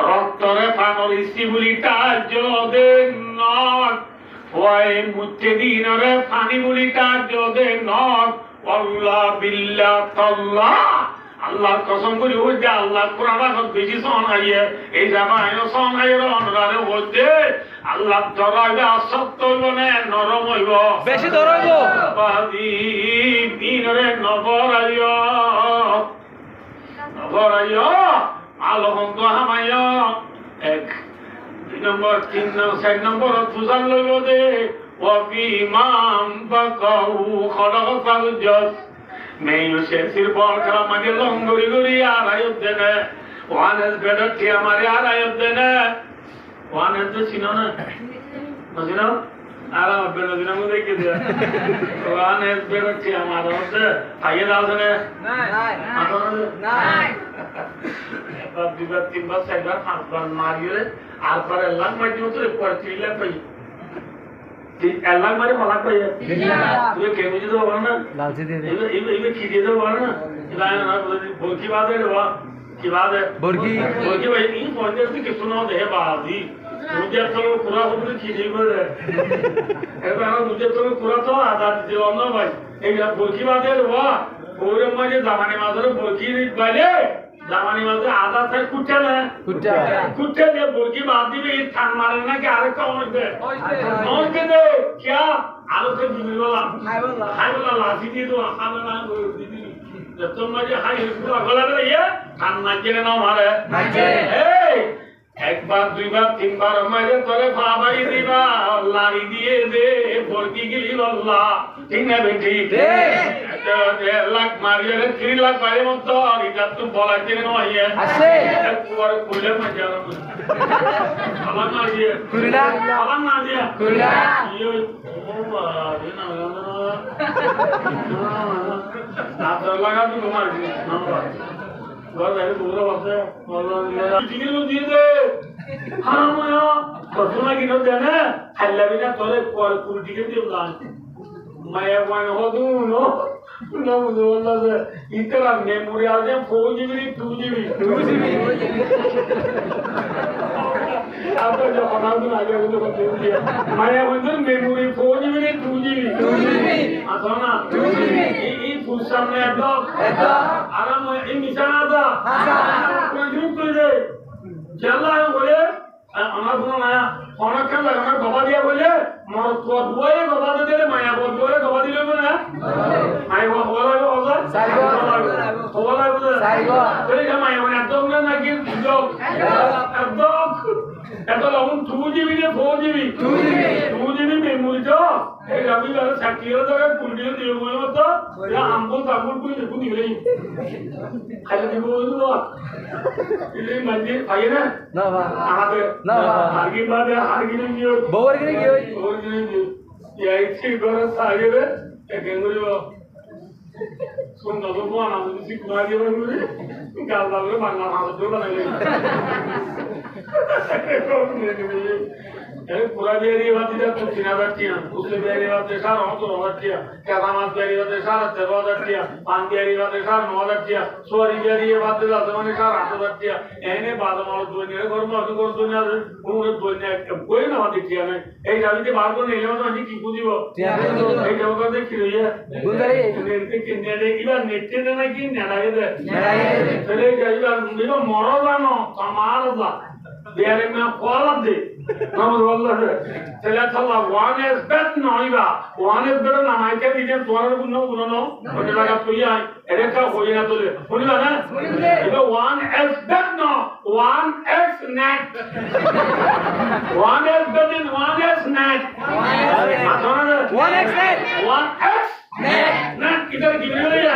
রক্তরে পানর ইসিবুলিটা যোদে not Y মুতে দিনরে পানি বুলিটা যোদে not আল্লাহ বিল্লাহ তাল্লাহ আল্লাহর কসম করি ওই যে আল্লাহ কোরআন বেশি শোনাইয়ে এই জামায় শোনাইয়ের অনরারে হচ্ছে আল্লাহ ধরাইবে আসক্ত হইব না নরম হইব বেশি ধরাইব বাদি দিনরে নবরাইয় আলহন্ত হামাইয় এক 2 নম্বর 3 নম্বর 4 নম্বর তুজাল লইব দে ওয়াবিমাম বাকাউ খলাকাল জাস মেয়ু শেসির বল খেলা মাঝে লঙ্গরি গরি আর আয়ত দেনে ওয়ানেস বেডার টি আমারে আর আয়ত দেনে ওয়ানেস তো চিনো না বুঝিনো আর আমার বেডার দিনা মু দেখে দে ওয়ানেস বেডার টি আমার হচ্ছে আইয়ে দাও না নাই নাই একবার দুবার তিনবার চারবার পাঁচবার মারিয়ে আর পরে লাখ মারি মতো পরে 3 লাখ পাই এলাক মারি ফলাক পাই তুই কেন বুঝতে পারো না লালচি দিয়ে দে এই কি দিয়ে দেবো না এটা না বলকি বাদ है वा की बात है বর্গি भाई नहीं पहुंचे तो किस सुनाओ दे बाजी मुझे तो पूरा हो गई खींची बोल है मुझे तो पूरा तो आजाद दिलो ना भाई एक बलकी बात है वा पूरे मजे जमाने मात्र बलकी वाले जमाने मात्र आजाद है कुत्ते ना कुत्ते दे बलकी बात दी में थान मारे ना कि आरे कौन दे क्या आलो से जीवन वाला हाय वाला लासी दी तो आखा ना दी जब तुम मुझे हाई पूरा गला दे ये कान नाचे ना मारे एक बार 2 बार 3 बार हमारे तोरे भाई दीवा लारी दिए दे बोलती गिली अल्लाह ठीक है बेटी दे 1 लाख मारिए 3 लाख पाए मत और इधर तू बोला के ना है আছে পুরো কুলে মজা আবার না দিয়ে কুলা আবার না দিয়ে কুলা ইও ও বাবা না না তো লাগা তুমি মার দিও না घर में पूरा वक्त है और जिगर में दिए दे हाँ मैं तो सुना कि न जाने हल्ला भी ना तोले पूरी जिगर दिए उदान मैं वन हो दूँ नो ना मुझे बोलना से इतना मेमोरी आ जाए 4GB 2GB अब तो जब बना दूँ आगे वो तो बंद दिया मैं वन मेमोरी 4GB 2GB आता ना 2GB ফুল সামনে একদম আরাম এই মিশানা দা কোন গ্রুপ করে জাল্লা বলে আমার কোন না অনেক কাজ আমার বাবা দিয়া বলে মর তো দুয়ে বাবা দিলে মায়া বলে বাবা দিলে না আই বলা বলা সাইগো বলা বলা সাইগো তুই যে মায়া মানে একদম না নাকি দুটো একদম এত লবণ 2GB 4GB 2GB মেমোরি তো এই আমি বলে সাকিয়ে দাও পুলিয়ে দিও মতো या हमको ताबूर कोई देखो नहीं रही खाली देखो वो ये मंदिर भाई ना बा आगे ना आगे बात है आगे नहीं गयो बोर के नहीं गयो ये ऐसी गोर सागे रे गेंगुरी वो सुन दो वो ना मुझे कुमारी वो मुझे गाल दाल में मांगना हाथ जो बना ले अरे पूरा बेरी बात है तो चिना बैठिया उससे बेरी बात है सारा हो तो बैठिया क्या सामान बेरी बात है सारा तेरा बैठिया पान बेरी बात है सारा नौ बैठिया सोरी बेरी बात है तो मैंने सारा आठ बैठिया एने बाद में और दुनिया घर में और दुनिया उन्होंने दुनिया कोई ना बात किया नहीं एक जावी के बाहर को नहीं ले तो अच्छी की पूछी वो एक जगह का देख रही है बुंदरी नेट के नेट की बात नेट के ना की नेड़ाए दे चले जावी बात मेरा मरो जानो कमाल दा There is quality. Come on, so let's all one is better noiva. One is better na I can even twelve no. What is like to ya? Ereka hoye na tole. Holi na? Ito one is better no. One is net. One is better. One is net. One is net. One is net. Net. Kitare kibri ho ya?